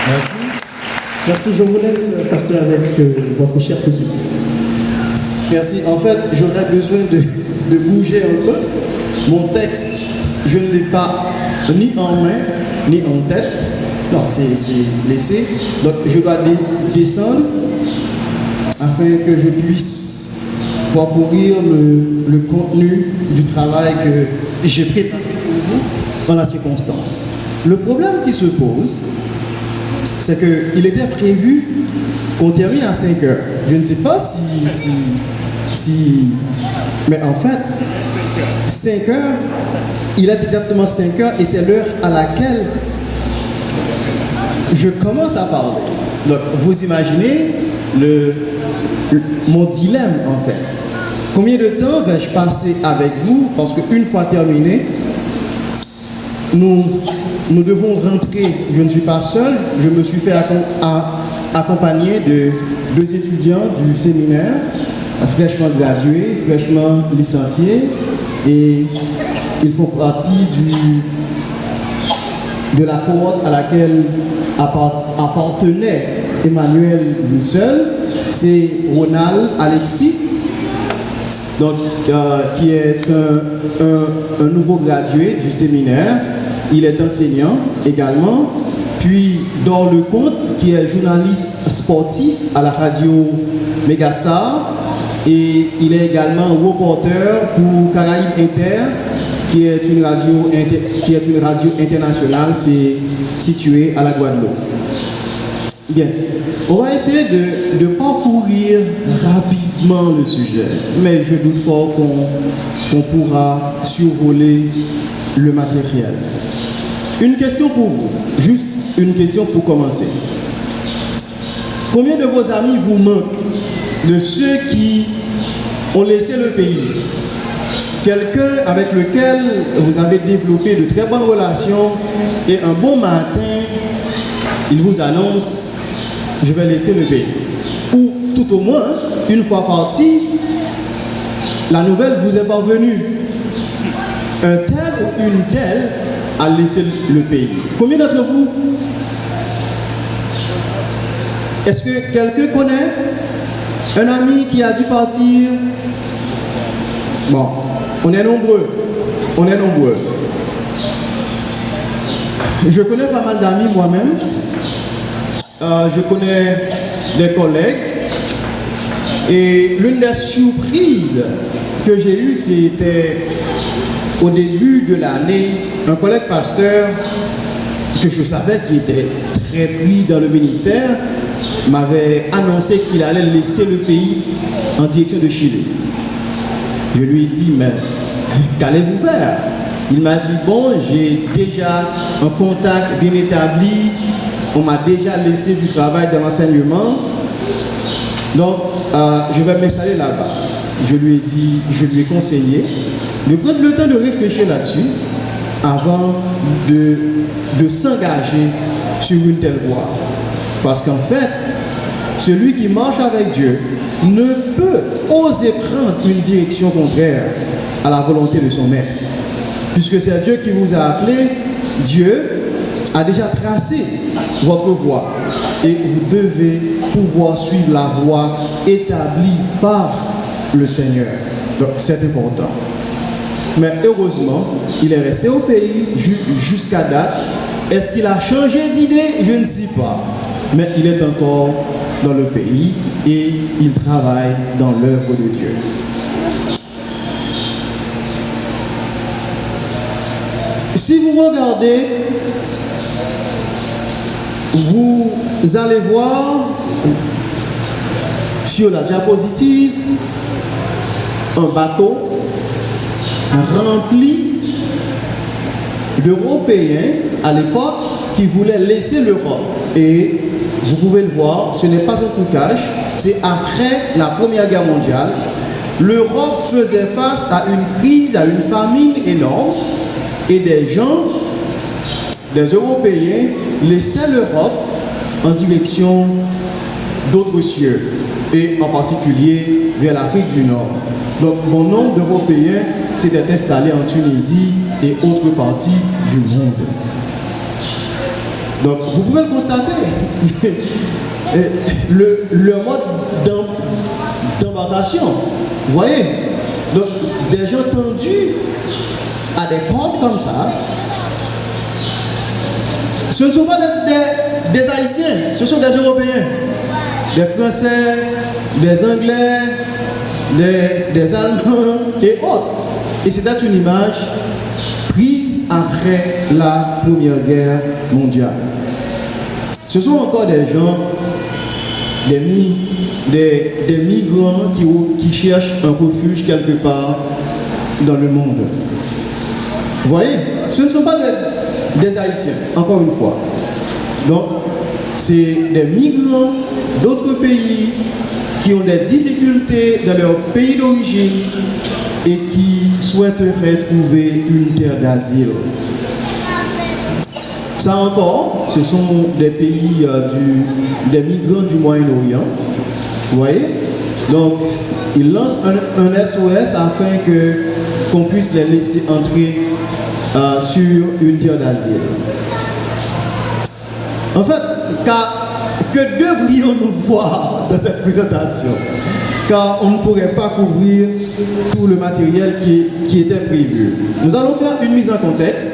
Merci. Merci, je vous laisse, pasteur, avec votre cher public. Merci. En fait, j'aurais besoin de bouger un peu. Mon texte, je ne l'ai pas ni en main, ni en tête. Non, c'est laissé. Donc, je dois descendre afin que je puisse parcourir le contenu du travail que j'ai préparé pour vous dans la circonstance. Le problème qui se pose, c'est qu'il était prévu qu'on termine à 5 heures. Je ne sais pas si mais en fait, 5 heures, il est exactement 5 heures et c'est l'heure à laquelle je commence à parler. Donc, vous imaginez mon dilemme, en fait. Combien de temps vais-je passer avec vous? Parce qu'une fois terminé, nous devons rentrer. Je ne suis pas seul. Je me suis fait accompagner de 2 étudiants du séminaire, fraîchement gradués, fraîchement licenciés. Et ils font partie de la cohorte à laquelle appartenait Emmanuel lui seul. C'est Ronald Alexis, donc, qui est un nouveau gradué du séminaire. Il est enseignant également. Puis Dor Lecomte, qui est journaliste sportif à la radio Megastar. Et il est également reporter pour Caraïbes Inter, qui est une radio internationale située à la Guadeloupe. Bien, on va essayer de parcourir rapidement le sujet, mais je doute fort qu'on pourra survoler le matériel. Une question pour vous, juste une question pour commencer. Combien de vos amis vous manquent, de ceux qui ont laissé le pays? Quelqu'un avec lequel vous avez développé de très bonnes relations et un bon matin, il vous annonce: je vais laisser le pays. Ou tout au moins, une fois parti, la nouvelle vous est parvenue. Un tel ou une telle a laissé le pays. Combien d'entre vous? Est-ce que quelqu'un connaît un ami qui a dû partir? Bon, on est nombreux. On est nombreux. Je connais pas mal d'amis moi-même. Je connais des collègues. Et l'une des surprises que j'ai eues, c'était au début de l'année, un collègue pasteur que je savais qui était très pris dans le ministère m'avait annoncé qu'il allait laisser le pays en direction de Chili. Je lui ai dit: mais qu'allez-vous faire? Il m'a dit: bon, j'ai déjà un contact bien établi, on m'a déjà laissé du travail dans l'enseignement, donc je vais m'installer là-bas. Je lui ai dit, je lui ai conseillé de prendre le temps de réfléchir là-dessus avant de s'engager sur une telle voie. Parce qu'en fait, celui qui marche avec Dieu ne peut oser prendre une direction contraire à la volonté de son maître. Puisque c'est Dieu qui vous a appelé, Dieu a déjà tracé votre voie. Et vous devez pouvoir suivre la voie établie par le Seigneur. Donc c'est important. Mais heureusement, il est resté au pays jusqu'à date. Est-ce qu'il a changé d'idée? Je ne sais pas. Mais il est encore dans le pays et il travaille dans l'œuvre de Dieu. Si vous regardez, vous allez voir sur la diapositive un bateau rempli d'Européens à l'époque qui voulaient laisser l'Europe. Et vous pouvez le voir, ce n'est pas un trucage, c'est après la Première Guerre mondiale. L'Europe faisait face à une crise, à une famine énorme, et des gens, des Européens, laissaient l'Europe en direction d'autres cieux, et en particulier vers l'Afrique du Nord. Donc, bon nombre d'Européens s'étaient installés en Tunisie et autres parties du monde. Donc, vous pouvez le constater. le mode d'embarcation, vous voyez, donc, des gens tendus à des cordes comme ça, ce ne sont pas des Haïtiens, ce sont des Européens, des Français, des Anglais, des Allemands et autres. Et c'était une image prise après la Première Guerre mondiale. Ce sont encore des gens, des migrants qui cherchent un refuge quelque part dans le monde. Vous voyez, ce ne sont pas des Haïtiens, encore une fois. Donc, c'est des migrants d'autres pays qui ont des difficultés dans leur pays d'origine et qui souhaiteraient trouver une terre d'asile. Ça encore, ce sont des pays, des migrants du Moyen-Orient. Vous voyez? Donc, ils lancent un SOS afin qu'on puisse les laisser entrer sur une terre d'asile. En fait, que devrions-nous voir dans cette présentation? Car on ne pourrait pas couvrir tout le matériel qui était prévu. Nous allons faire une mise en contexte.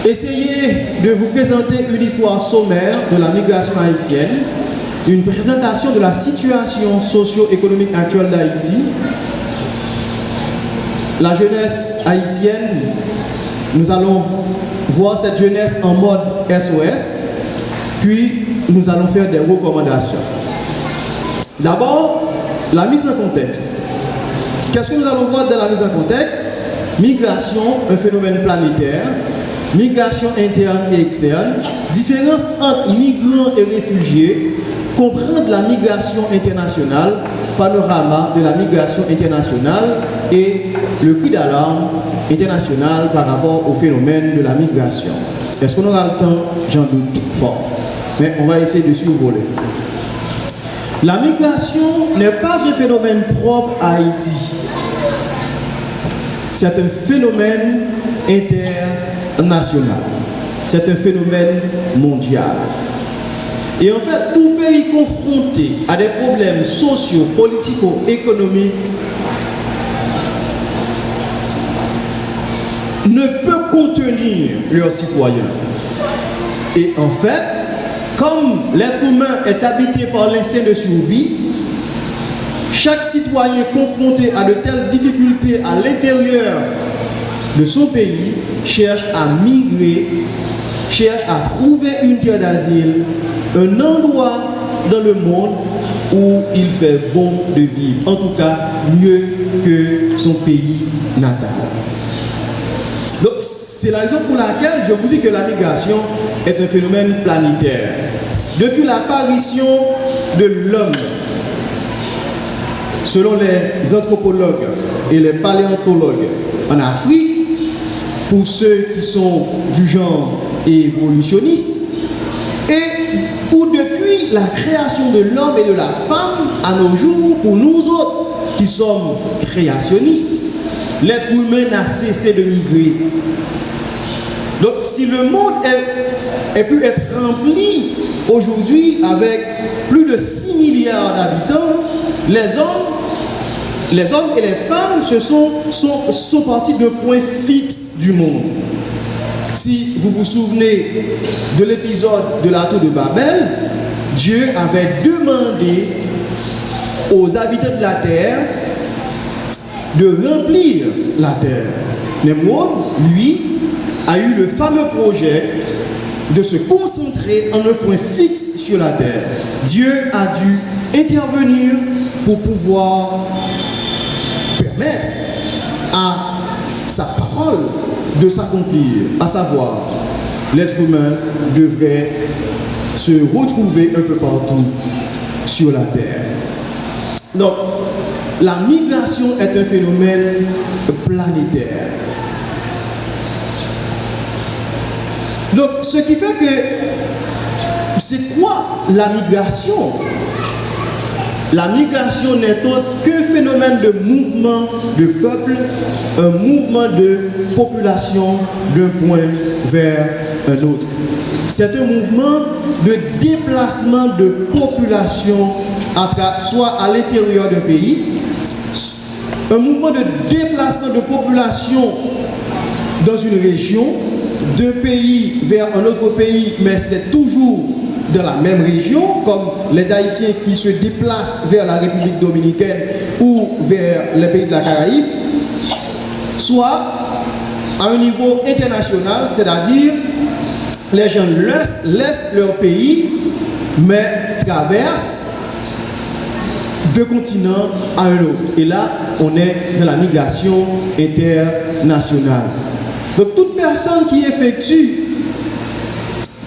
Essayez de vous présenter une histoire sommaire de la migration haïtienne, une présentation de la situation socio-économique actuelle d'Haïti, la jeunesse haïtienne. Nous allons voir cette jeunesse en mode SOS, puis nous allons faire des recommandations. D'abord, la mise en contexte. Qu'est-ce que nous allons voir dans la mise en contexte? Migration, un phénomène planétaire. Migration interne et externe, différence entre migrants et réfugiés, comprendre la migration internationale, panorama de la migration internationale et le cri d'alarme international par rapport au phénomène de la migration. Est-ce qu'on aura le temps? J'en doute fort. Mais on va essayer de survoler. La migration n'est pas un phénomène propre à Haïti. C'est un phénomène international. C'est un phénomène mondial. Et en fait, tout pays confronté à des problèmes sociaux, politico-économiques ne peut contenir leurs citoyens. Et en fait, comme l'être humain est habité par l'instinct de survie, chaque citoyen confronté à de telles difficultés à l'intérieur de son pays cherche à migrer, cherche à trouver une terre d'asile, un endroit dans le monde où il fait bon de vivre, en tout cas mieux que son pays natal. Donc c'est la raison pour laquelle je vous dis que la migration est un phénomène planétaire. Depuis l'apparition de l'homme, selon les anthropologues et les paléontologues en Afrique, pour ceux qui sont du genre évolutionniste, et où depuis la création de l'homme et de la femme à nos jours, pour nous autres qui sommes créationnistes, l'être humain n'a cessé de migrer. Donc si le monde est pu être rempli aujourd'hui avec plus de 6 milliards d'habitants, les hommes et les femmes sont partis d'un point fixe du monde. Si vous vous souvenez de l'épisode de la tour de Babel, Dieu avait demandé aux habitants de la terre de remplir la terre. Nemrod, lui, a eu le fameux projet de se concentrer en un point fixe sur la terre. Dieu a dû intervenir pour pouvoir permettre à sa parole de s'accomplir, à savoir, l'être humain devrait se retrouver un peu partout sur la terre. Donc, la migration est un phénomène planétaire. Donc, ce qui fait que, c'est quoi la migration? La migration n'est autre qu'un phénomène de mouvement de peuple, un mouvement de population d'un point vers un autre. C'est un mouvement de déplacement de population, soit à l'intérieur d'un pays, un mouvement de déplacement de population dans une région, d'un pays vers un autre pays, mais c'est toujours dans la même région, comme les Haïtiens qui se déplacent vers la République dominicaine ou vers les pays de la Caraïbe, soit à un niveau international, c'est-à-dire les gens laissent leur pays, mais traversent de continent à un autre. Et là, on est dans la migration internationale. Donc toute personne qui effectue,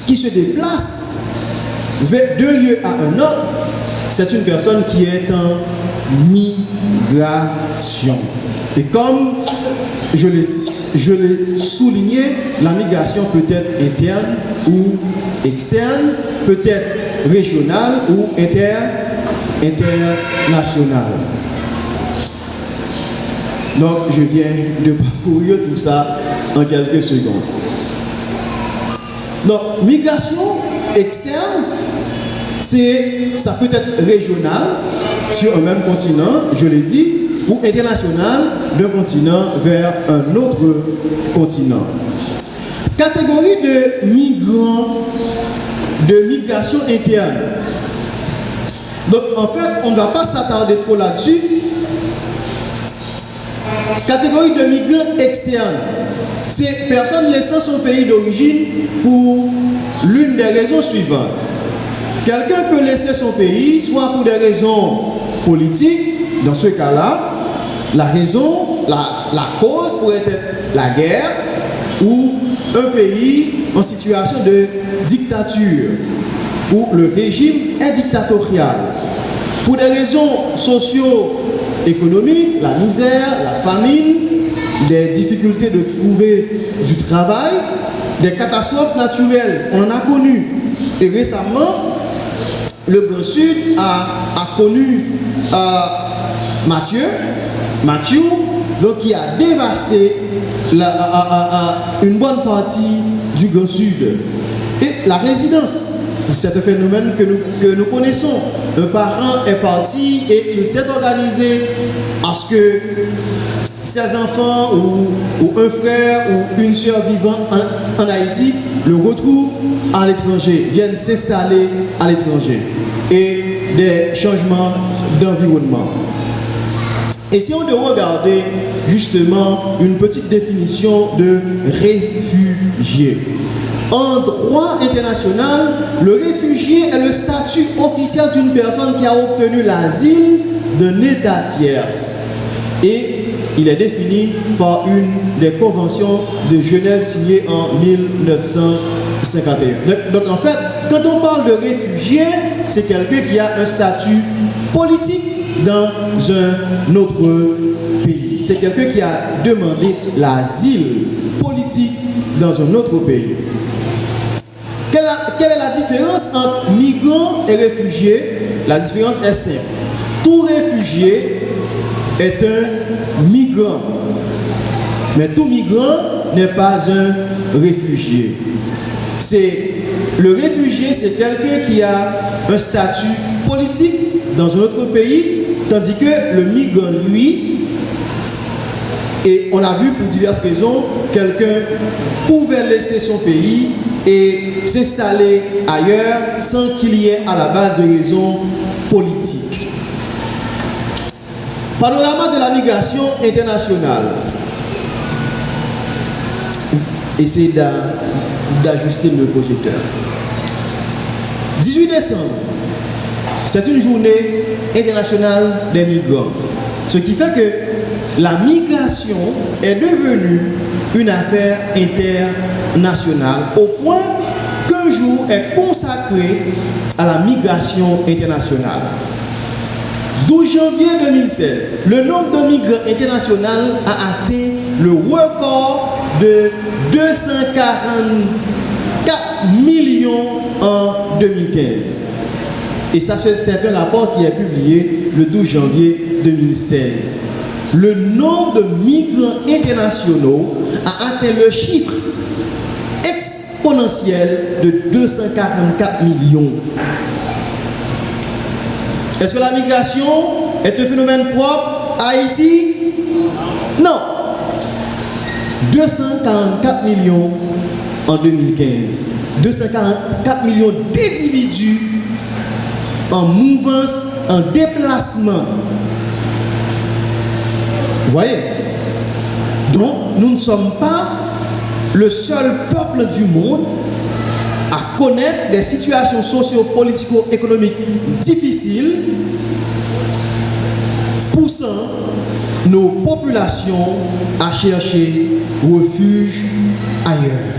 qui se déplace d'un lieu à un autre, c'est une personne qui est en migration. Et comme je l'ai souligné, la migration peut être interne ou externe, peut être régionale ou internationale. Donc je viens de parcourir tout ça en quelques secondes. Donc migration externe, ça peut être régional sur un même continent, je l'ai dit, ou international d'un continent vers un autre continent. Catégorie de migrants de migration interne. Donc en fait, on ne va pas s'attarder trop là-dessus. Catégorie de migrants externes. C'est personne laissant son pays d'origine pour l'une des raisons suivantes. Quelqu'un peut laisser son pays, soit pour des raisons politiques, dans ce cas-là, la cause pourrait être la guerre, ou un pays en situation de dictature, où le régime est dictatorial. Pour des raisons socio-économiques, la misère, la famine, des difficultés de trouver du travail, des catastrophes naturelles, on en a connu. Et récemment, le Grand Sud a connu Mathieu, donc qui a dévasté une bonne partie du Grand Sud. Et la résidence, c'est un phénomène que nous connaissons. Un parent est parti et il s'est organisé à ce que ses enfants ou un frère ou une soeur vivant en Haïti le retrouvent à l'étranger, viennent s'installer à l'étranger. Et des changements d'environnement. Et si on doit regarder justement une petite définition de réfugié. En droit international, le réfugié est le statut officiel d'une personne qui a obtenu l'asile d'un État tierce. Et il est défini par une des conventions de Genève signées en 1951. Donc en fait, quand on parle de réfugié, c'est quelqu'un qui a un statut politique dans un autre pays. C'est quelqu'un qui a demandé l'asile politique dans un autre pays. Quelle est la différence entre migrant et réfugié? La différence est simple. Tout réfugié est un migrant. Mais tout migrant n'est pas un réfugié. Le réfugié, c'est quelqu'un qui a un statut politique dans un autre pays, tandis que le migrant, lui, et on a vu pour diverses raisons, quelqu'un pouvait laisser son pays et s'installer ailleurs sans qu'il y ait à la base de raisons politiques. Panorama de la migration internationale. Essayez d'ajuster le projecteur. 18 décembre, c'est une journée internationale des migrants. Ce qui fait que la migration est devenue une affaire internationale au point qu'un jour est consacré à la migration internationale. 12 janvier 2016, le nombre de migrants internationaux a atteint le record de 244 millions en 2015. Et ça, c'est un rapport qui est publié le 12 janvier 2016. Le nombre de migrants internationaux a atteint le chiffre exponentiel exponentielle de 244 millions. Est-ce que la migration est un phénomène propre à Haïti? Non. 244 millions en 2015. 244 millions d'individus en mouvance, en déplacement. Vous voyez? Donc, nous ne sommes pas le seul peuple du monde à connaître des situations socio-politico-économiques difficiles, poussant nos populations à chercher refuge ailleurs.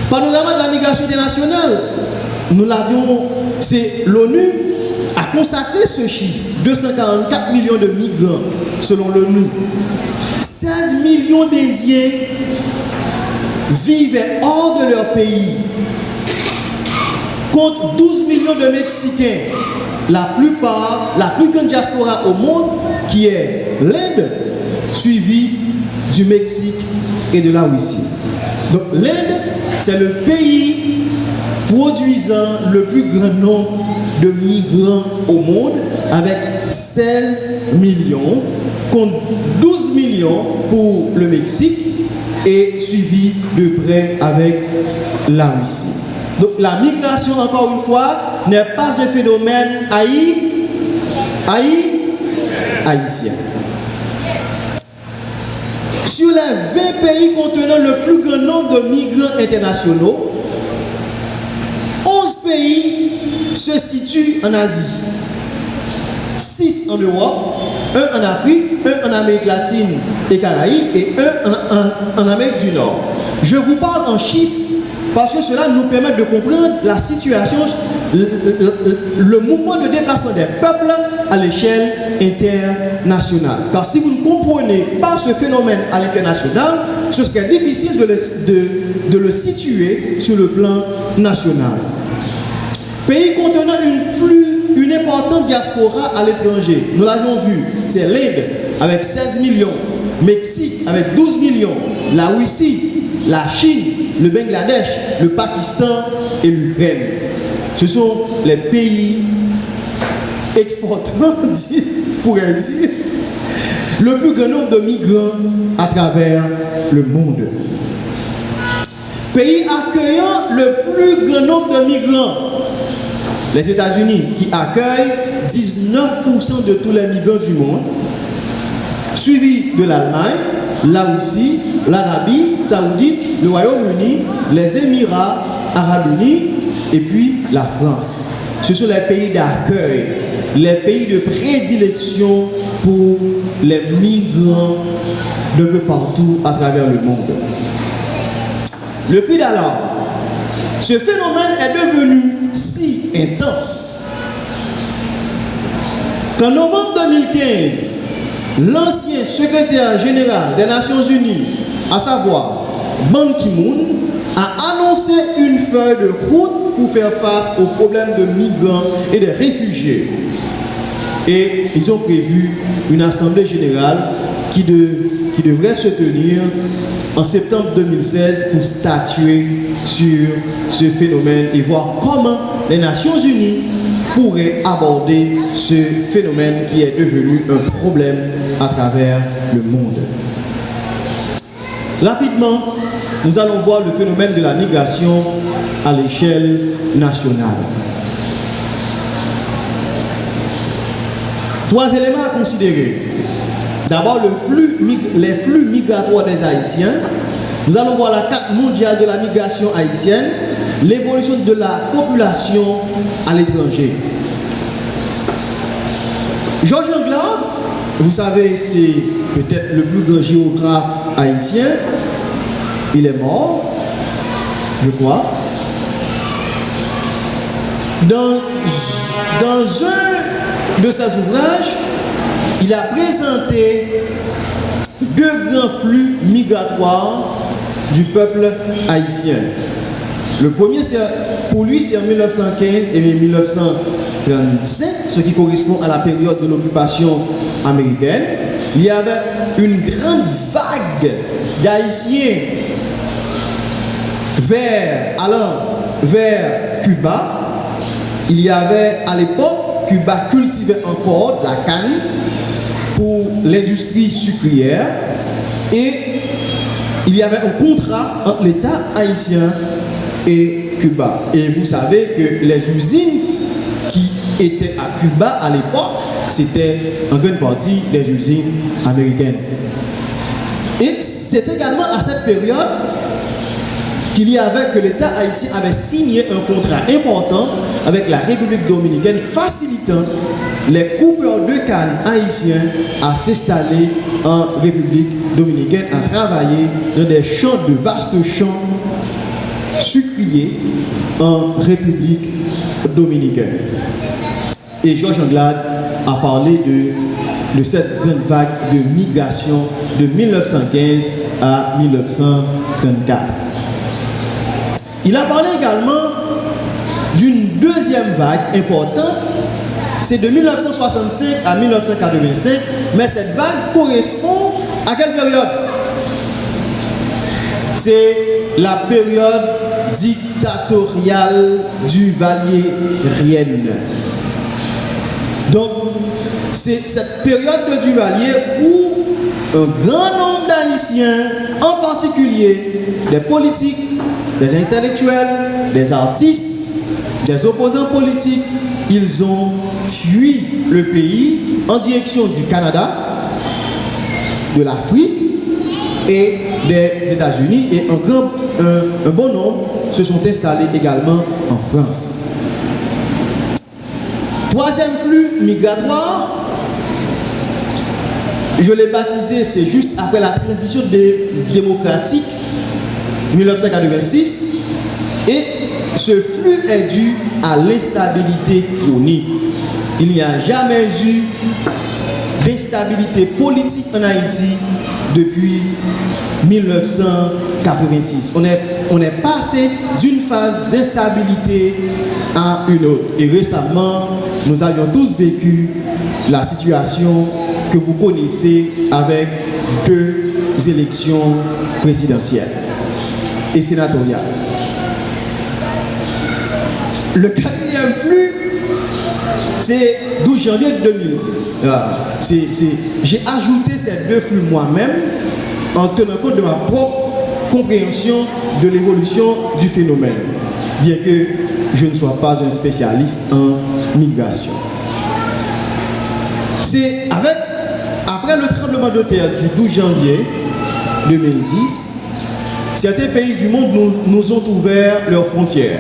Panorama de la migration internationale, nous l'avions, c'est l'ONU a consacré ce chiffre, 244 millions de migrants selon l'ONU. 16 millions d'Indiens vivaient hors de leur pays, contre 12 millions de Mexicains. La plus grande diaspora au monde, qui est l'Inde, suivie du Mexique et de la Russie. Donc l'Inde, c'est le pays produisant le plus grand nombre de migrants au monde, avec 16 millions, contre 12 millions pour le Mexique, et suivi de près avec la Russie. Donc la migration, encore une fois, n'est pas un phénomène haïtien. Sur les 20 pays contenant le plus grand nombre de migrants internationaux, 11 pays se situent en Asie, 6 en Europe, 1 en Afrique, 1 en Amérique latine et Caraïbes et 1 en Amérique du Nord. Je vous parle en chiffres parce que cela nous permet de comprendre la situation, le mouvement de déplacement des peuples à l'échelle internationale. Car si vous ne comprenez pas ce phénomène à l'international, ce serait difficile de le situer sur le plan national. Pays contenant une importante diaspora à l'étranger, nous l'avons vu, c'est l'Inde avec 16 millions, Mexique avec 12 millions, la Russie, la Chine, le Bangladesh, le Pakistan et l'Ukraine. Ce sont les pays exportants, pourrait dire, le plus grand nombre de migrants à travers le monde. Pays accueillant le plus grand nombre de migrants, les États-Unis, qui accueillent 19% de tous les migrants du monde, suivi de l'Allemagne, la Russie, l'Arabie Saoudite, le Royaume-Uni, les Émirats Arabes Unis et puis la France. Ce sont les pays d'accueil, les pays de prédilection pour les migrants de peu partout à travers le monde. Le cri d'alarme. Ce phénomène est devenu si intense qu'en novembre 2015, l'ancien secrétaire général des Nations Unies, à savoir Ban Ki-moon, a annoncé une feuille de route pour faire face aux problèmes de migrants et de réfugiés. Et ils ont prévu une assemblée générale qui devrait se tenir en septembre 2016 pour statuer sur ce phénomène et voir comment les Nations Unies pourraient aborder ce phénomène qui est devenu un problème à travers le monde. Rapidement, nous allons voir le phénomène de la migration à l'échelle nationale. 3 éléments à considérer. D'abord, les flux migratoires des Haïtiens. Nous allons voir la carte mondiale de la migration haïtienne, l'évolution de la population à l'étranger. Georges Anglade, vous savez, c'est peut-être le plus grand géographe haïtien. Il est mort, je crois. Dans un de ses ouvrages, il a présenté 2 grands flux migratoires du peuple haïtien. Le premier, pour lui, c'est en 1915 et 1937, ce qui correspond à la période de l'occupation américaine. Il y avait une grande vague d'Haïtiens allant vers Cuba, il y avait à l'époque, Cuba cultivait encore de la canne pour l'industrie sucrière et il y avait un contrat entre l'État haïtien et Cuba. Et vous savez que les usines qui étaient à Cuba à l'époque, c'était en grande partie des usines américaines. Et c'est également à cette période que l'État haïtien avait signé un contrat important avec la République dominicaine facilitant les coupeurs de canne haïtiens à s'installer en République dominicaine, à travailler dans des champs, de vastes champs sucriers en République dominicaine. Et Georges Anglade a parlé de cette grande vague de migration de 1915 à 1934. Il a parlé également d'une deuxième vague importante, c'est de 1965 à 1985, mais cette vague correspond à quelle période? C'est la période dictatoriale du Vallier-Rienne. Donc, c'est cette période de Duvalier où un grand nombre d'Haïtiens, en particulier des politiques, des intellectuels, des artistes, des opposants politiques, ils ont fui le pays en direction du Canada, de l'Afrique et des États-Unis, et un bon nombre se sont installés également en France. Troisième flux migratoire, je l'ai baptisé, c'est juste après la transition démocratique 1986, et ce flux est dû à l'instabilité chronique. Il n'y a jamais eu d'instabilité politique en Haïti depuis 1986. On est passé d'une phase d'instabilité à une autre. Et récemment, nous avions tous vécu la situation que vous connaissez avec 2 élections présidentielles et sénatoriales. Le 4e flux, c'est 12 janvier 2010. J'ai ajouté ces 2 flux moi-même en tenant compte de ma propre compréhension de l'évolution du phénomène, bien que je ne sois pas un spécialiste en migration. C'est après le tremblement de terre du 12 janvier 2010, certains pays du monde nous ont ouvert leurs frontières.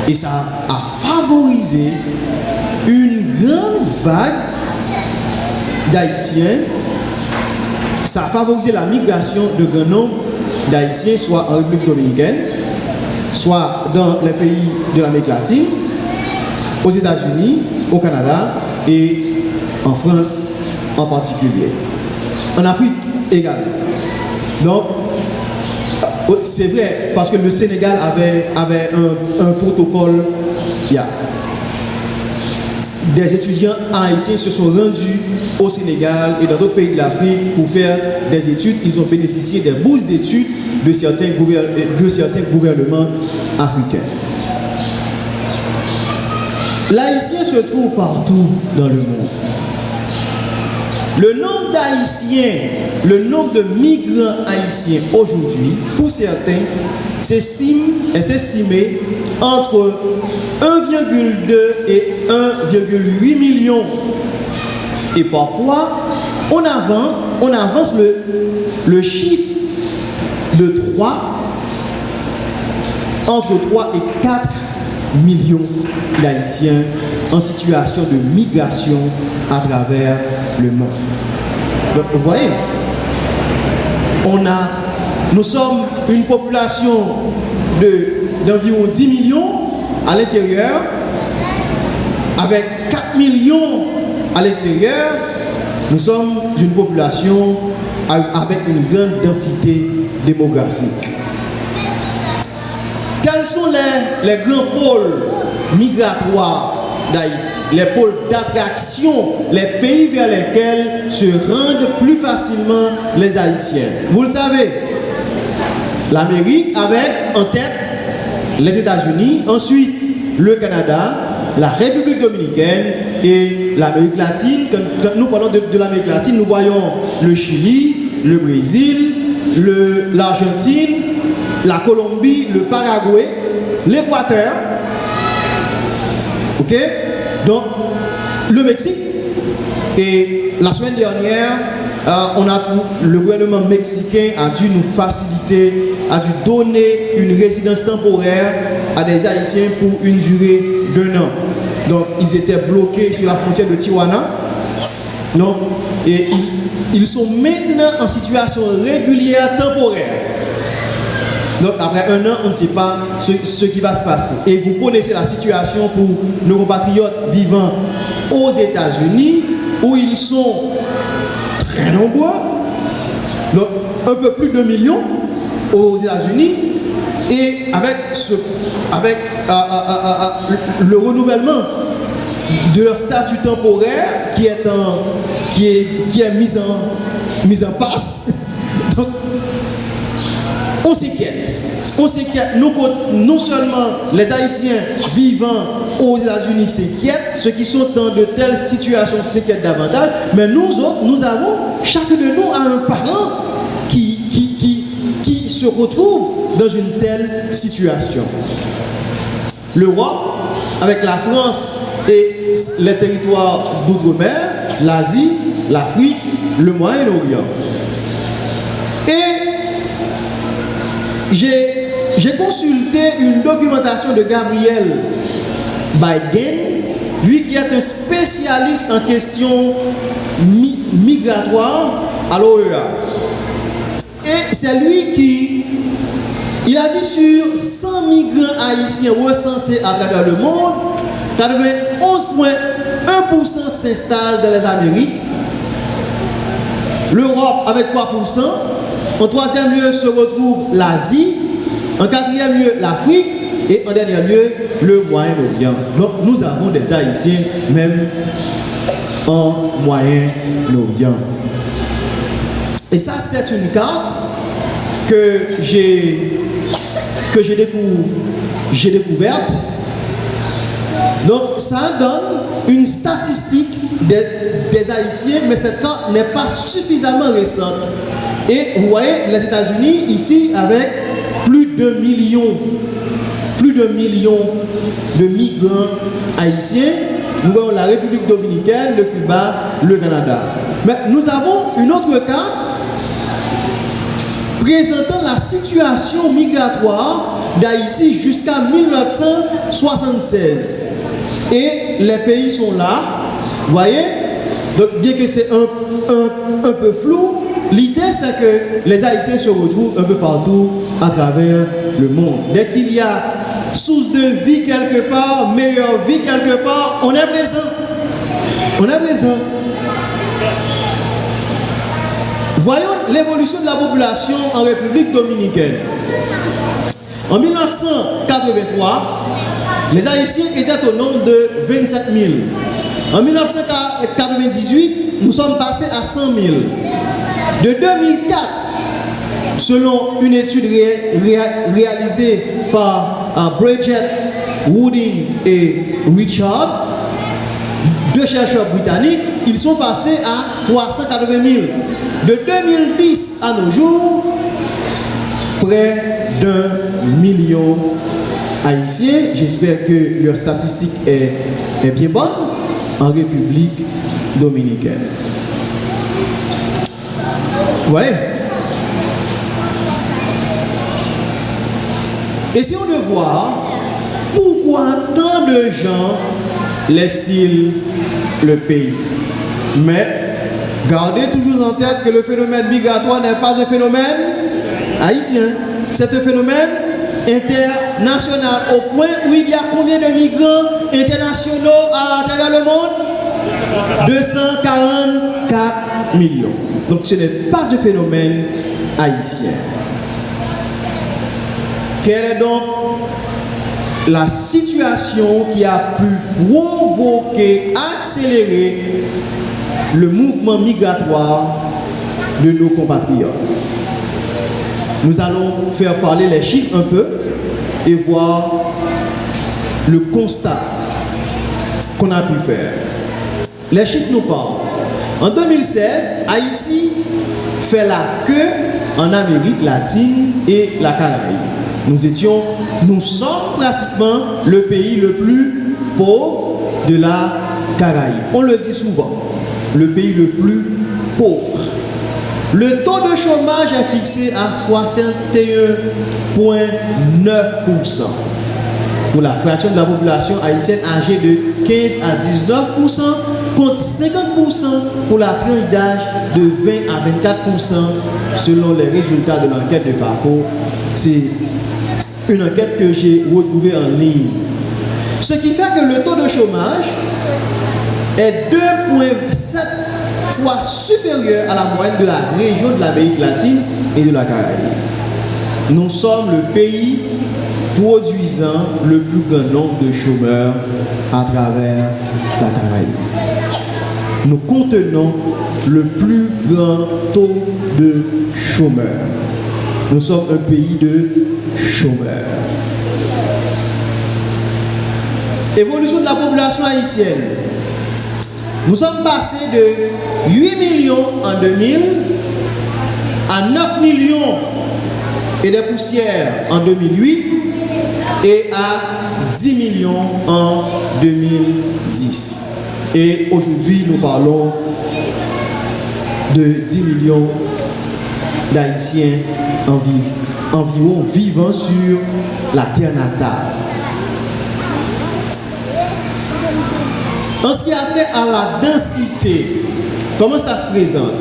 Et ça a favorisé une grande vague d'Haïtiens. Ça a favorisé la migration de grand nombre d'Haïtiens, soit en République dominicaine, soit dans les pays de l'Amérique latine, aux États-Unis, au Canada et en France en particulier. En Afrique également. Donc, c'est vrai, parce que le Sénégal avait un protocole. Des étudiants haïtiens se sont rendus au Sénégal et dans d'autres pays de l'Afrique pour faire des études. Ils ont bénéficié des bourses d'études de certains gouvernements africains. L'haïtien se trouve partout dans le monde. Le nombre d'Haïtiens, le nombre de migrants haïtiens aujourd'hui, pour certains, est estimé entre 1,2 et 1,8 million. Et parfois, on avance le chiffre de 3, entre 3 et 4 millions d'Haïtiens en situation de migration à travers le monde. Donc, vous voyez, nous sommes une population d'environ 10 millions à l'intérieur, avec 4 millions à l'extérieur. Nous sommes une population avec une grande densité démographique. Quels sont les grands pôles migratoires d'Haïti, les pôles d'attraction, les pays vers lesquels se rendent plus facilement les Haïtiens? Vous le savez, L'Amérique avec en tête les États-Unis, ensuite le Canada, la République dominicaine et l'Amérique latine. Quand nous parlons de l'Amérique latine, nous voyons le Chili, le Brésil, l'Argentine, la Colombie, le Paraguay, l'Équateur, ok? Donc le Mexique. Et la semaine dernière, le gouvernement mexicain a dû nous faciliter, a dû donner une résidence temporaire à des Haïtiens pour une durée d'1 an. Donc ils étaient bloqués sur la frontière de Tijuana. Donc, et ils sont maintenant en situation régulière temporaire. Donc après 1 an, on ne sait pas ce qui va se passer. Et vous connaissez la situation pour nos compatriotes vivant aux États-Unis, où ils sont très nombreux, donc un peu plus de 2 millions aux États-Unis, et avec le renouvellement de leur statut temporaire qui est mis en passe. Donc, on s'inquiète. On s'inquiète. Non seulement les Haïtiens vivant aux États-Unis s'inquiètent, ceux qui sont dans de telles situations s'inquiètent davantage, mais nous autres, nous avons, chacun de nous a un parent qui se retrouve dans une telle situation. L'Europe, avec la France et les territoires d'outre-mer, l'Asie, l'Afrique, le Moyen-Orient. Et j'ai consulté une documentation de Gabriel Biden, lui qui est un spécialiste en questions migratoires à l'OEA. Et c'est lui il a dit sur 100 migrants haïtiens recensés à travers le monde, 91,1% s'installent dans les Amériques, l'Europe avec 3%, en troisième lieu se retrouve l'Asie, en quatrième lieu l'Afrique et en dernier lieu le Moyen-Orient. Donc nous avons des Haïtiens même en Moyen-Orient. Et ça, c'est une carte que j'ai découverte. Donc ça donne une statistique des Haïtiens, mais cette carte n'est pas suffisamment récente. Et vous voyez les États-Unis ici avec plus de millions de migrants haïtiens. Nous voyons la République dominicaine, le Cuba, le Canada. Mais nous avons une autre carte présentant la situation migratoire d'Haïti jusqu'à 1976. Et les pays sont là, vous voyez. Donc bien que c'est un peu flou, l'idée c'est que les Haïtiens se retrouvent un peu partout à travers le monde. Dès qu'il y a source de vie quelque part, meilleure vie quelque part, on est présent. On est présent. Voyons l'évolution de la population en République dominicaine. En 1983, les Haïtiens étaient au nombre de 27 000. En 1998, nous sommes passés à 100 000. De 2004, selon une étude réalisée par Bridget Wooding et Richard, deux chercheurs britanniques, ils sont passés à 380 000. De 2010 à nos jours, près d'1 million Haïtiens. J'espère que leur statistique est bien bonne en République dominicaine. Ouais. Et si on veut voir pourquoi tant de gens laissent-ils le pays. Mais gardez toujours en tête que le phénomène migratoire n'est pas un phénomène haïtien. C'est un phénomène international. Au point où il y a combien de migrants internationaux à travers le monde? 244 millions. Donc ce n'est pas un phénomène haïtien. Quelle est donc la situation qui a pu provoquer, accélérer le mouvement migratoire de nos compatriotes? Nous allons faire parler les chiffres un peu et voir le constat qu'on a pu faire. Les chiffres nous parlent. En 2016, Haïti fait la queue en Amérique latine et la Caraïbe. Nous sommes pratiquement le pays le plus pauvre de la Caraïbe. On le dit souvent, le pays le plus pauvre. Le taux de chômage est fixé à 61,9% pour la fraction de la population haïtienne âgée de 15 à 19%, contre 50% pour la tranche d'âge de 20 à 24% selon les résultats de l'enquête de FAFO. C'est une enquête que j'ai retrouvée en ligne. Ce qui fait que le taux de chômage est 2,7 fois supérieur à la moyenne de la région de l'Amérique latine et de la Caraïbe. Nous sommes le pays produisant le plus grand nombre de chômeurs à travers la Caraïbe. Nous contenons le plus grand taux de chômeurs. Nous sommes un pays de chômeurs. Évolution de la population haïtienne. Nous sommes passés de 8 millions en 2000 à 9 millions et des poussières en 2008 et à 10 millions en 2010. Et aujourd'hui, nous parlons de 10 millions d'Haïtiens environ vivant sur la terre natale. En ce qui a trait à la densité, comment ça se présente?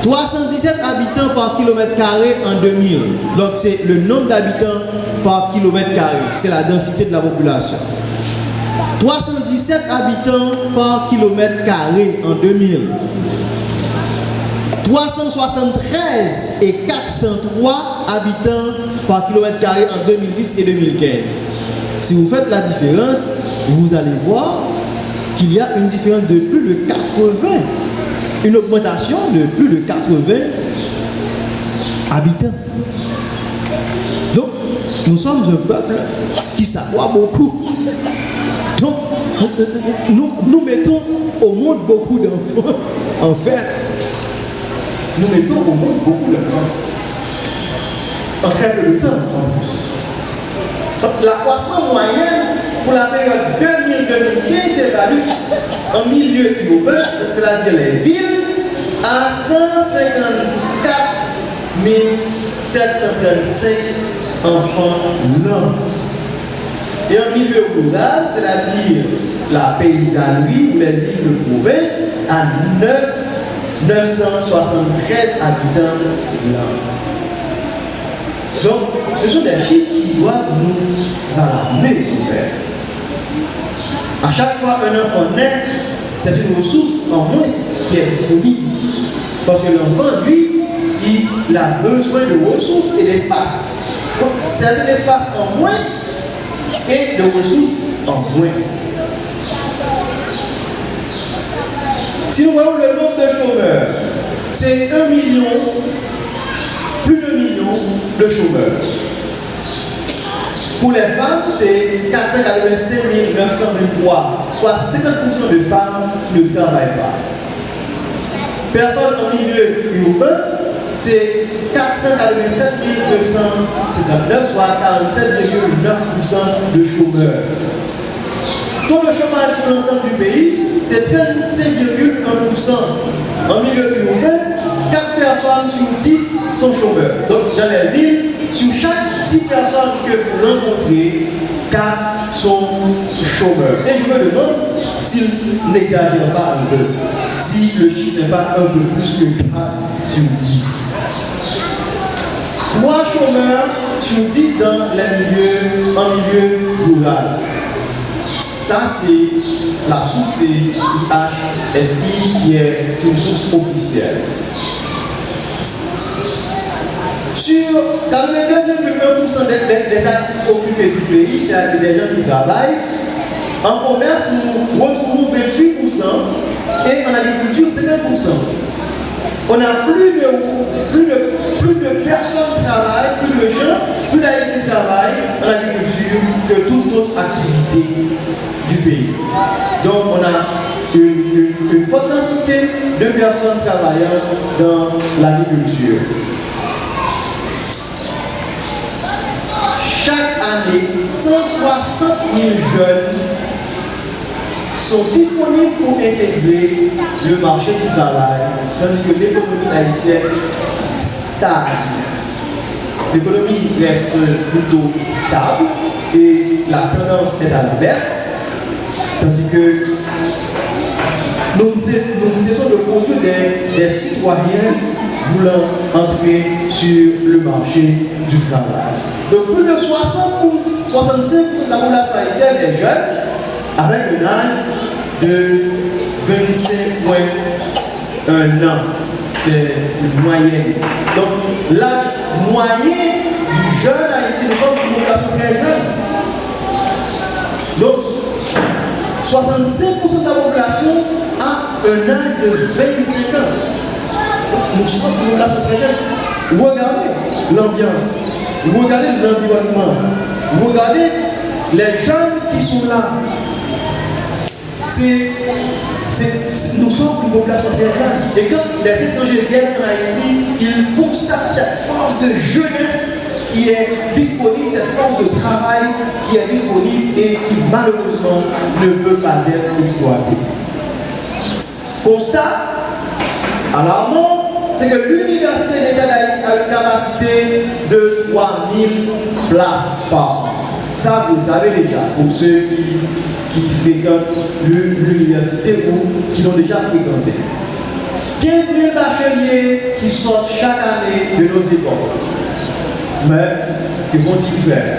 317 habitants par kilomètre carré en 2000. Donc c'est le nombre d'habitants par kilomètre carré. C'est la densité de la population. 317 habitants par kilomètre carré en 2000. 373 et 403 habitants par kilomètre carré en 2010 et 2015. Si vous faites la différence, vous allez voir qu'il y a une différence de plus de 80, une augmentation de plus de 80 habitants. Donc, nous sommes un peuple qui s'accroît beaucoup. Donc, nous mettons au monde beaucoup d'enfants. En fait, nous mettons au monde beaucoup d'enfants. En très peu de temps, en plus. Donc, l'accroissement moyen pour la période 2000-2015 s'évalue en milieu urbain, c'est-à-dire les villes, à 154 735 enfants l'an. Et en milieu rural, c'est-à-dire la paysannerie ou les villes de province, à 973 habitants l'an. Donc, ce sont des chiffres qui doivent nous alarmer, en fait. À chaque fois qu'un enfant naît, c'est une ressource en moins qui est disponible. Parce que l'enfant, lui, il a besoin de ressources et d'espace. Donc, c'est un espace en moins et de ressources en moins. Si nous voyons le nombre de chômeurs, c'est 1 million, plus de 1 million de chômeurs. Pour les femmes, c'est 485 923, soit 50% de femmes qui ne travaillent pas. Personnes en milieu urbain, c'est 487 259, soit 47,9% de chômeurs. Taux de chômage pour l'ensemble du pays, c'est 35,1%. En milieu urbain, 4 personnes sur 10 sont chômeurs. Donc dans les villes, sur chaque 10 personnes que vous rencontrez, 4 sont chômeurs. Et je me demande s'ils n'exagèrent pas un peu, si le chiffre n'est pas un peu plus que 4 sur 10. 3 chômeurs sur 10 dans les milieux, en milieu rural. Ça, c'est la source IHSI qui est une source officielle. Dans le 2,1% des actifs occupés du pays, c'est-à-dire des gens qui travaillent, en commerce, nous retrouvons 28% et en agriculture, 50%. On a plus de personnes qui travaillent, plus de gens, plus d'Haïtiens qui travaillent dans l'agriculture que toute autre activité du pays. Donc on a une forte densité de personnes travaillant dans l'agriculture. Chaque année, 160 000 jeunes sont disponibles pour intégrer le marché du travail, tandis que l'économie haïtienne stagne. L'économie reste plutôt stable et la tendance est à la baisse, tandis que nous cessons de produire des citoyens voulant entrer sur le marché du travail. Donc plus de 60 ou 65% de la population haïtienne est jeune, avec un âge de 25,1 ans. C'est une moyenne. Donc l'âge moyen du jeune haïtien, nous sommes une population très jeune. Donc 65% de la population a un âge de 25 ans. Nous sommes une population très jeune. Regardez l'ambiance, regardez l'environnement, regardez les jeunes qui sont là. Nous sommes une population très jeune. Et quand les étrangers viennent en Haïti, ils constatent cette force de jeunesse qui est disponible, cette force de travail qui est disponible et qui malheureusement ne peut pas être exploitée. Constat alarmant, c'est que l'Université d'État d'Haïti a une capacité de 3000 places par an. Ça, vous le savez déjà, pour ceux qui fréquentent l'université ou qui l'ont déjà fréquenté. 15 000 bacheliers qui sortent chaque année de nos écoles. Mais, que vont-ils faire?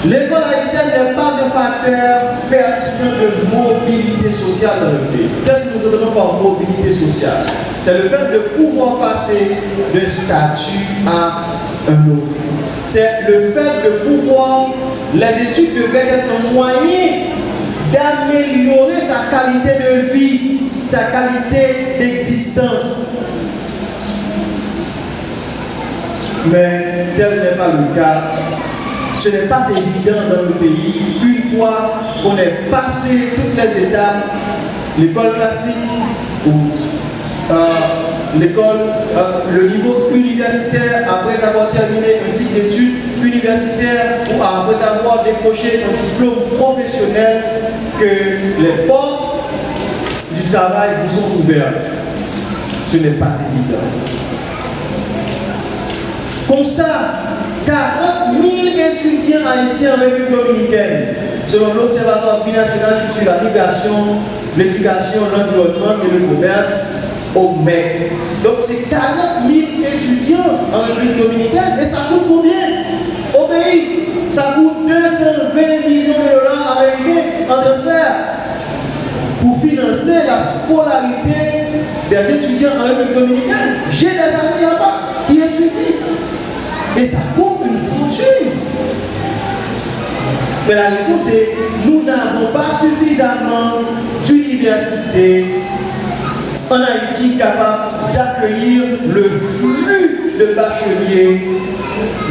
L'école haïtienne n'est pas un facteur pertinent de mobilité sociale dans le pays. Qu'est-ce que nous entendons par mobilité sociale? C'est le fait de pouvoir passer d'un statut à un autre. C'est le fait de pouvoir, les études devraient être un moyen d'améliorer sa qualité de vie, sa qualité d'existence. Mais tel n'est pas le cas. Ce n'est pas évident dans le pays. Une fois qu'on ait passé toutes les étapes, l'école classique ou le niveau universitaire, après avoir terminé un cycle d'études universitaires ou après avoir décroché un diplôme professionnel, que les portes du travail vous sont ouvertes. Ce n'est pas évident. Constat, 40 000 étudiants haïtiens en République dominicaine, selon l'Observatoire binational sur la migration, l'éducation, l'environnement et le commerce, au MEC. Donc c'est 40 000 étudiants en République dominicaine et ça coûte combien au pays? Ça coûte 220 millions de dollars américains en transfert pour financer la scolarité des étudiants en République dominicaine. J'ai des amis là-bas qui étudient. Et ça coûte une fortune. Mais la raison, c'est que nous n'avons pas suffisamment d'universités en Haïti capables d'accueillir le flux de bacheliers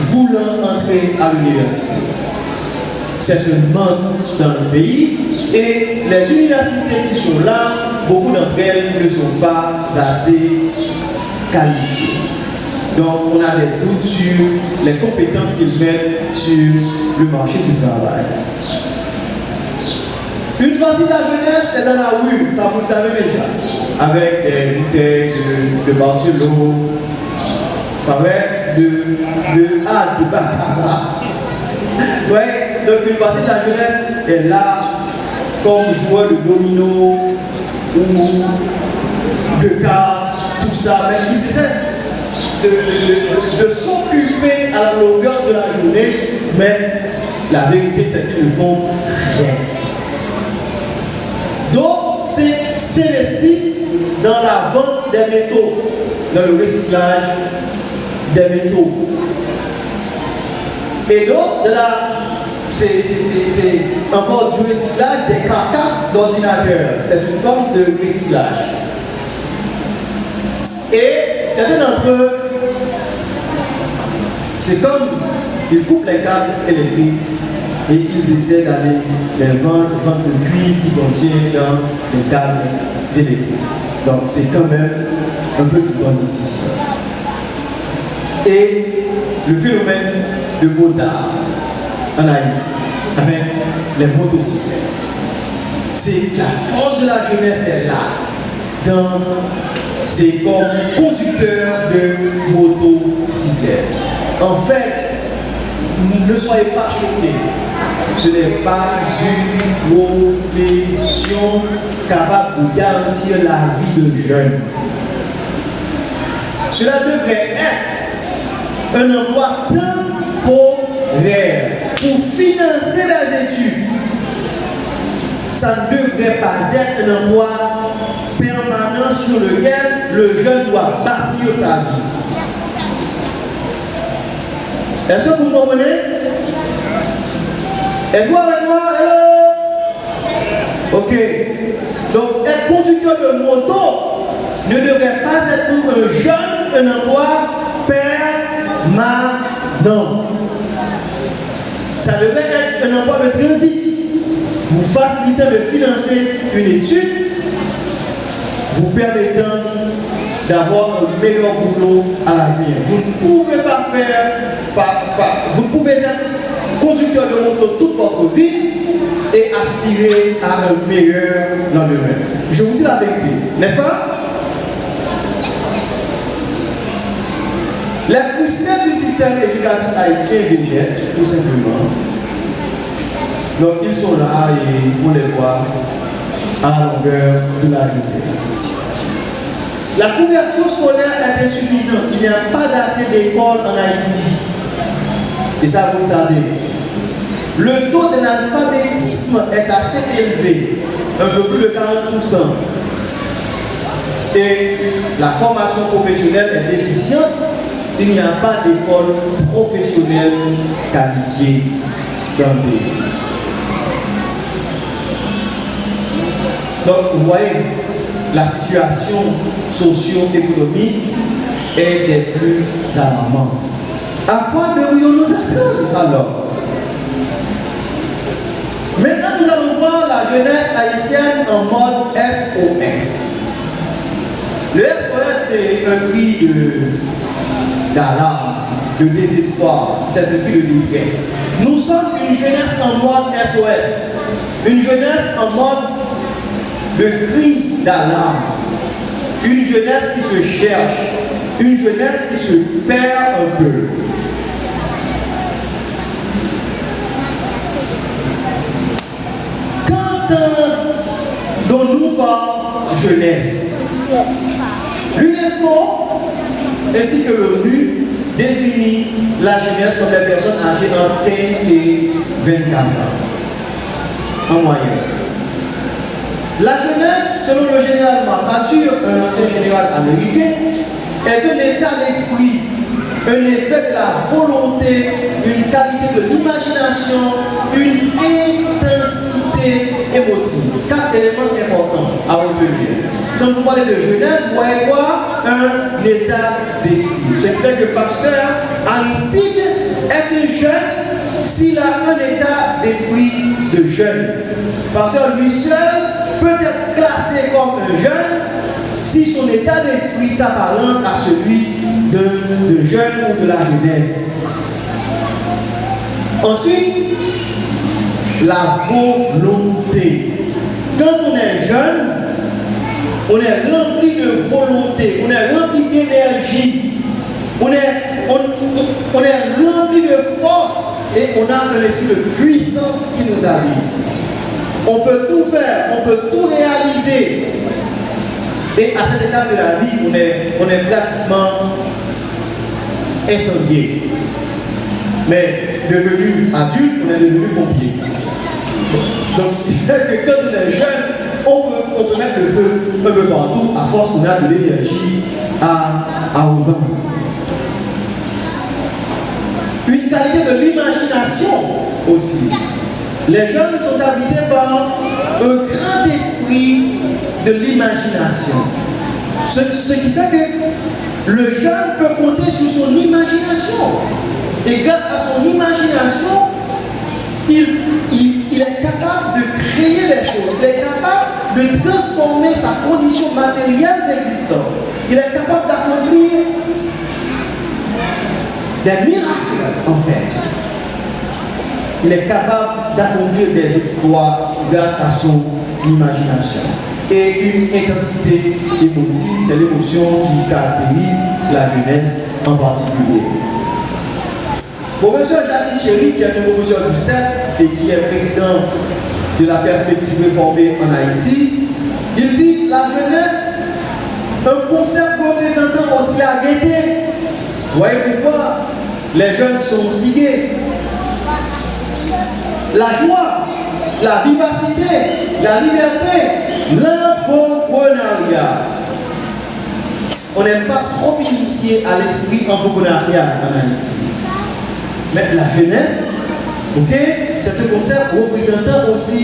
voulant entrer à l'université. C'est un manque dans le pays et les universités qui sont là, beaucoup d'entre elles ne sont pas assez qualifiées. Donc on a des doutes sur les compétences qu'ils mettent sur le marché du travail. Une partie de la jeunesse est dans la rue, ça vous le savez déjà, avec des bouteilles de Barcelone, avec de baccarat. Ouais, donc une partie de la jeunesse est là comme joueur de domino ou de cartes, tout ça. Mais ils disaient de s'occuper à la longueur de la journée, mais la vérité c'est qu'ils ne font rien. Donc, s'investissent dans la vente des métaux, dans le recyclage des métaux. Et donc, c'est encore du recyclage des carcasses d'ordinateurs. C'est une forme de recyclage. Et certains d'entre eux, c'est comme ils coupent les câbles électriques et ils essaient d'aller les vendre le cuivre qui contient dans les câbles électriques. Donc c'est quand même un peu du banditisme. Et le phénomène de motard en Haïti, avec les motocyclettes. C'est la force de la jeunesse est là, c'est comme conducteur de motocyclette. En fait, ne soyez pas choqués. Ce n'est pas une profession capable de garantir la vie de jeunes. Cela devrait être un emploi temporaire pour financer les études. Ça ne devrait pas être un emploi permanent sur lequel le jeune doit bâtir sa vie. Est-ce que vous comprenez? Êtes-vous avec moi? Hello? Ok. Donc, être conducteur de moto ne devrait pas être pour un jeune un emploi permanent. Ça devrait être un emploi de transit. Vous facilitant de financer une étude, vous permettant d'avoir un meilleur boulot à l'avenir. Vous ne pouvez pas vous ne pouvez être conducteur de moto toute votre vie et aspirer à un meilleur lendemain. Je vous dis la vérité, n'est-ce pas? Les frustrés du système éducatif haïtien végètent, tout simplement. Donc ils sont là et on les voit à la longueur de la journée. La couverture scolaire est insuffisante. Il n'y a pas d'assez d'écoles en Haïti. Et ça, vous le savez. Le taux d'analphabétisme est assez élevé, un peu plus de 40%. Et la formation professionnelle est déficiente. Il n'y a pas d'école professionnelle qualifiée dans le pays. Donc, vous voyez, la situation socio-économique est des plus alarmantes. À quoi devrions-nous attendre alors? Maintenant, nous allons voir la jeunesse haïtienne en mode SOS. Le SOS, c'est un cri d'alarme, de désespoir, c'est un cri de détresse. Nous sommes une jeunesse en mode SOS, une jeunesse en mode de cri d'alarme, une jeunesse qui se cherche, une jeunesse qui se perd un peu. Qu'entendons-nous par jeunesse? L'UNESCO ainsi que l'ONU définit la jeunesse comme les personnes âgées entre 15 et 24 ans en moyenne. La jeunesse, selon le général MacArthur, un ancien général américain, est un état d'esprit, un effet de la volonté, une qualité de l'imagination, une intensité émotive. 4 éléments importants à retenir. Quand vous parlez de jeunesse, vous voyez quoi? Un état d'esprit. Ce qui fait que pasteur Aristide est un jeune s'il a un état d'esprit de jeune. Pasteur lui seul peut être classé comme un jeune si son état d'esprit s'apparente à celui de jeune ou de la jeunesse. Ensuite, la volonté. Quand on est jeune, on est rempli de volonté, on est rempli d'énergie, on est rempli de force et on a un esprit de puissance qui nous habite. On peut tout faire, on peut tout réaliser. Et à cette étape de la vie, on est pratiquement incendié. Mais devenu adulte, on est devenu pompier. Donc ce qui fait que quand on est jeune, on peut mettre le feu un peu partout à force qu'on a de l'énergie à ouvrir. Une qualité de l'imagination aussi. Les jeunes sont habités par un grand esprit de l'imagination. Ce qui fait que le jeune peut compter sur son imagination. Et grâce à son imagination, il est capable de créer les choses. Il est capable de transformer sa condition matérielle d'existence. Il est capable d'accomplir des miracles, en fait. Il est capable d'accomplir des exploits grâce à son imagination. Et une intensité émotive, c'est l'émotion qui caractérise la jeunesse en particulier. Professeur Jacques Chéry, qui est un professeur du STEP et qui est président de la perspective réformée en Haïti, il dit la jeunesse, un concept représentant aussi la gaieté. Vous voyez pourquoi les jeunes sont si gais. La joie, la vivacité, la liberté, l'entrepreneuriat. On n'est pas trop initié à l'esprit entrepreneurial en Haïti. Mais la jeunesse, ok, c'est un concept représentant aussi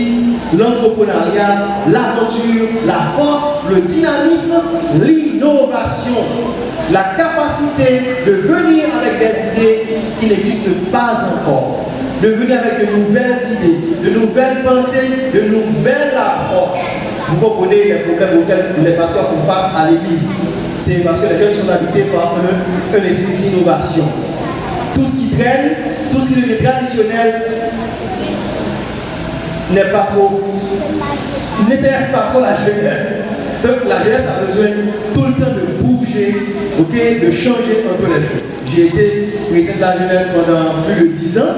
l'entrepreneuriat, l'aventure, la force, le dynamisme, l'innovation, la capacité de venir avec des idées qui n'existent pas encore, de venir avec de nouvelles idées, de nouvelles pensées, de nouvelles approches. Vous comprenez les problèmes auxquels les pasteurs font face à l'église. C'est parce que les jeunes sont habités par un esprit d'innovation. Tout ce qui traîne, tout ce qui devient traditionnel n'intéresse pas trop la jeunesse. Donc la jeunesse a besoin tout le temps de bouger, okay, de changer un peu les choses. J'ai été président de la jeunesse pendant plus de 10 ans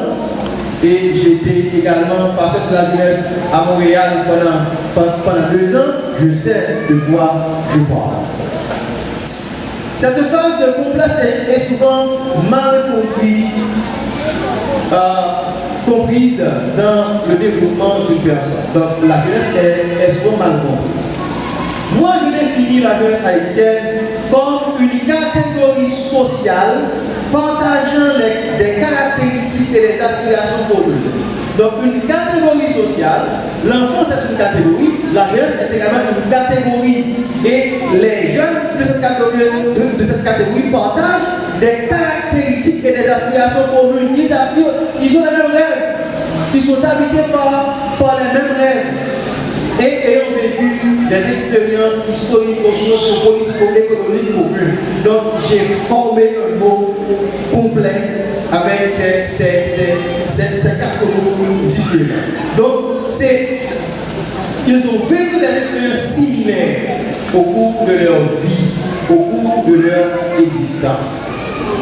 et j'ai été également pasteur de la jeunesse à Montréal pendant 2 ans. Je sais de quoi je parle. Cette phase de complexe est souvent mal comprise dans le développement d'une personne. Donc la jeunesse est souvent mal comprise. Moi, je définis la jeunesse haïtienne comme une catégorie sociale partageant des caractéristiques et des aspirations communes. Donc une catégorie sociale, l'enfance est une catégorie, la jeunesse est également une catégorie. Et les jeunes de cette catégorie partagent des caractéristiques et des aspirations communes. Ils ont les mêmes rêves. Ils sont habités par les mêmes rêves. Et ayant vécu des expériences historiques, socio-politico-économiques communes. Donc j'ai formé un mot complet avec ces 4 mots différents. Donc ils ont vécu des expériences similaires au cours de leur vie, au cours de leur existence.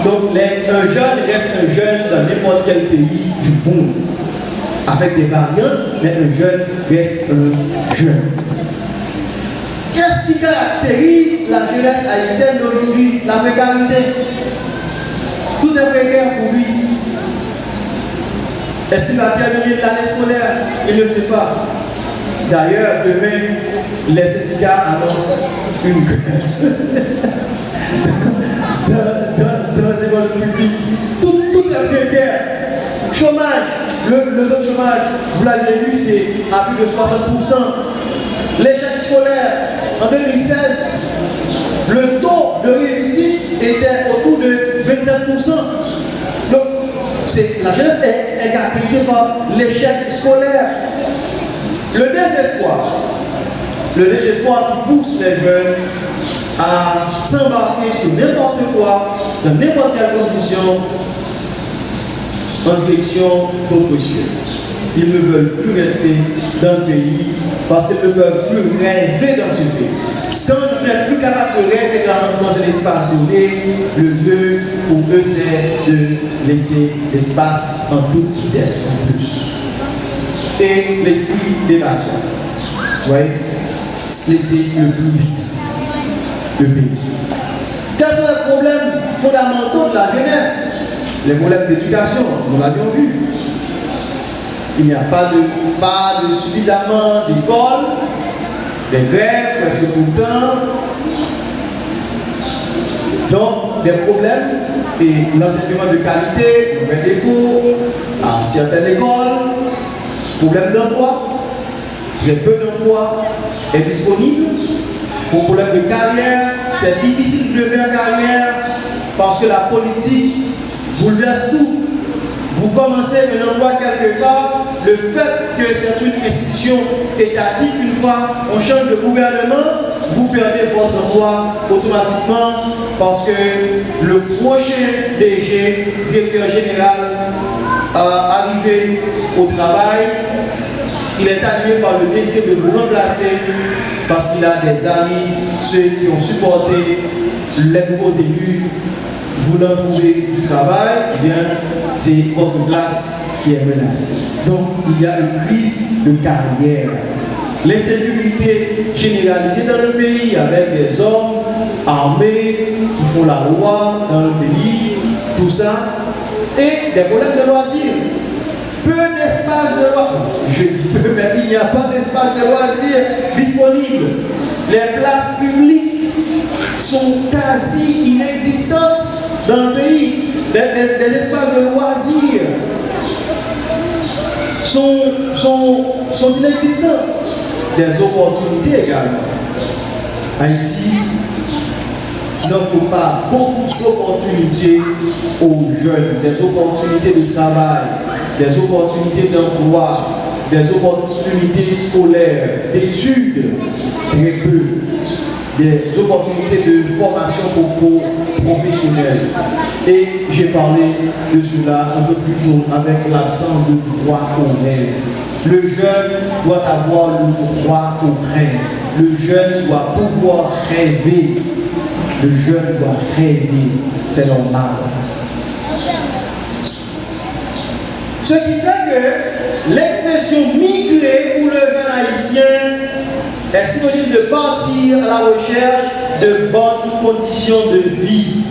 Donc un jeune reste un jeune dans n'importe quel pays du monde, avec des variantes, mais un jeune reste un jeune. Qu'est-ce qui caractérise la jeunesse haïtienne d'aujourd'hui? La précarité. Tout est précaire pour lui. Est-ce qu'il va terminer l'année scolaire? Il ne sait pas. D'ailleurs, demain, les syndicats annoncent une grève dans les écoles publiques. Tout est précaire. Chômage. Le taux de chômage, vous l'avez vu, c'est à plus de 60%. L'échec scolaire, en 2016, le taux de réussite était autour de 27%. Donc, la jeunesse est caractérisée par l'échec scolaire. Le désespoir qui pousse les jeunes à s'embarquer sur n'importe quoi, dans n'importe quelle condition, en direction d'autres cieux. Ils ne veulent plus rester dans le pays parce qu'ils ne peuvent plus rêver dans ce pays. Quand on n'est plus capable de rêver dans un espace donné, le mieux pour eux c'est de laisser l'espace en toute vitesse en plus. Et l'esprit d'évasion. Vous voyez? Laisser le plus vite le pays. Quels sont les problèmes fondamentaux de la jeunesse? Les problèmes d'éducation, nous l'avions vu. Il n'y a pas de suffisamment d'écoles, des grèves presque tout le temps. Donc, des problèmes et l'enseignement de qualité, des défauts à certaines écoles, problème d'emploi, très peu d'emploi est disponible. Pour problème de carrière, c'est difficile de faire carrière parce que la politique bouleverse tout. Vous commencez un emploi quelque part, le fait que c'est une institution étatique, une fois on change de gouvernement, vous perdez votre emploi automatiquement parce que le prochain DG, directeur général, arrivé au travail, il est animé par le désir de vous remplacer parce qu'il a des amis, ceux qui ont supporté les nouveaux élus voulant trouver du travail, eh bien, c'est votre place qui est menacée. Donc, il y a une crise de carrière. L'insécurité généralisée dans le pays avec des hommes armés qui font la loi dans le pays, tout ça, et des problèmes de loisirs. Peu d'espace de loisirs, je dis peu, mais il n'y a pas d'espace de loisirs disponible. Les places publiques sont quasi inexistantes dans le pays. Des espaces de loisirs sont inexistants. Des opportunités également. Haïti n'offre pas beaucoup d'opportunités aux jeunes, des opportunités de travail, des opportunités d'emploi, des opportunités scolaires, d'études, très peu, des opportunités de formation professionnelle. Et j'ai parlé de cela un peu plus tôt avec l'absence de droit au rêve. Le jeune doit avoir le droit au rêve. Le jeune doit pouvoir rêver. Le jeune doit rêver. C'est normal. Ce qui fait que l'expression migrer pour le jeune haïtien est synonyme de partir à la recherche de bonnes conditions de vie.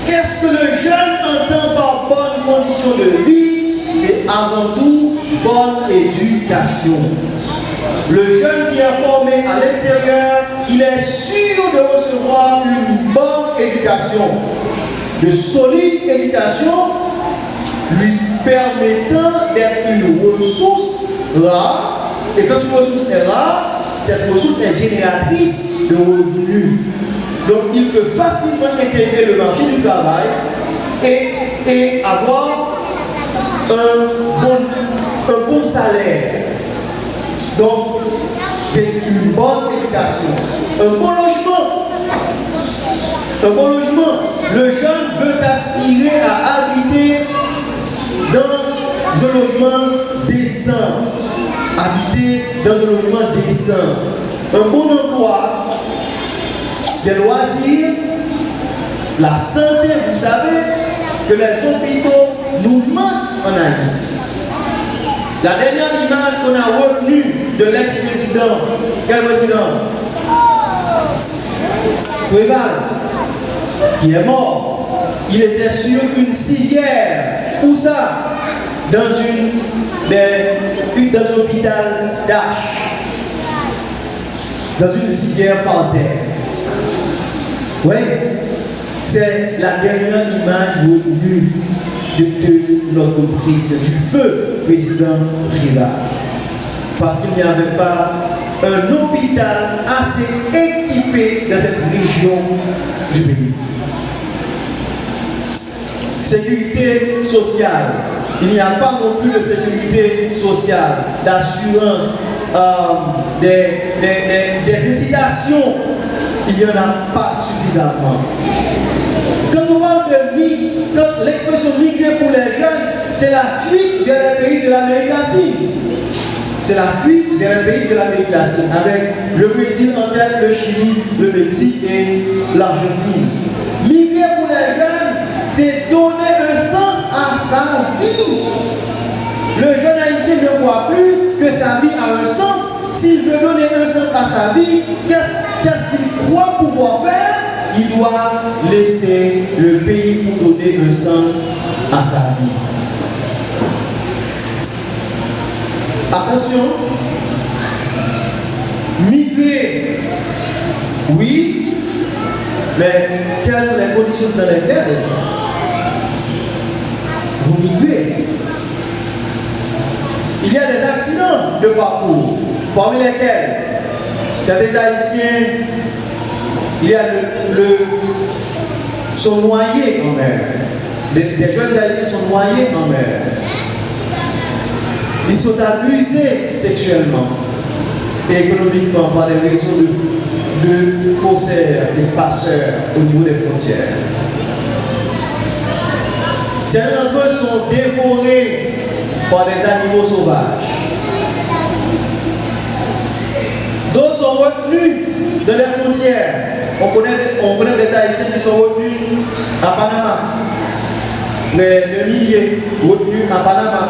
Qu'est-ce que le jeune entend par bonnes conditions de vie? C'est avant tout bonne éducation. Le jeune qui est formé à l'extérieur, il est sûr de recevoir une bonne éducation, de solide éducation, lui permettant d'être une ressource rare. Et quand une ressource est rare, cette ressource est génératrice de revenus. Donc il peut facilement intégrer le marché du travail et avoir un bon salaire. Donc c'est une bonne éducation. Un bon logement. Un bon logement. Le jeune veut aspirer à habiter dans un logement décent. Habiter dans un logement décent. Un bon emploi, des loisirs, la santé. Vous savez que les hôpitaux nous manquent en Haïti. La dernière image qu'on a retenue de l'ex-président, quel président? Préval, qui est mort. Il était sur une civière. Où ça? Dans un hôpital d'Arche. Dans une civière par terre. Oui, c'est la dernière image retenue de notre président, du feu président Préval. Parce qu'il n'y avait pas un hôpital assez équipé dans cette région du pays. Sécurité sociale. Il n'y a pas non plus de sécurité sociale, d'assurance, des incitations. Il n'y en a pas suffisamment. Quand on parle de l'expression migrer pour les jeunes, c'est la fuite vers les pays de l'Amérique latine. C'est la fuite vers les pays de l'Amérique latine, avec le Brésil en tête, le Chili, le Mexique et l'Argentine. Migrer pour les jeunes, c'est donner un sens à sa vie. Le jeune haïtien ne croit plus que sa vie a un sens. S'il veut donner un sens à sa vie, qu'est-ce qu'il croit pouvoir faire? Il doit laisser le pays pour donner un sens à sa vie. Attention, migrer, oui, mais quelles sont les conditions dans lesquelles vous migrez? Il y a des accidents de parcours, parmi lesquels Certains Haïtiens, il y a sont noyés en mer. Des jeunes Haïtiens sont noyés en mer. Ils sont abusés sexuellement et économiquement par des réseaux de faussaires et passeurs au niveau des frontières. Certains d'entre eux sont dévorés par des animaux sauvages. D'autres sont retenus dans les frontières. On connaît des Haïtiens qui sont retenus à Panama. Les milliers retenus à Panama,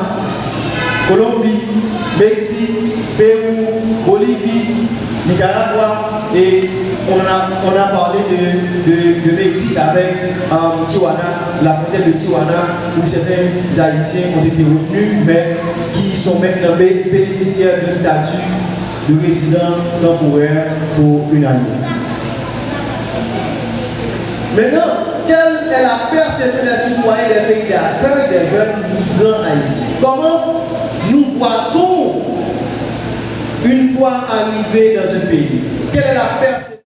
Colombie, Mexique, Pérou, Bolivie, Nicaragua, et on a parlé de Mexique avec Tijuana, la frontière de Tijuana, où certains Haïtiens ont été retenus, mais qui sont maintenant bénéficiaires d'un statut de résident temporaire pour une année. Maintenant, quelle est la perception des citoyens des pays d'accueil des jeunes migrants haïtiens? Comment nous voit-on une fois arrivés dans un pays? Quelle est la perception?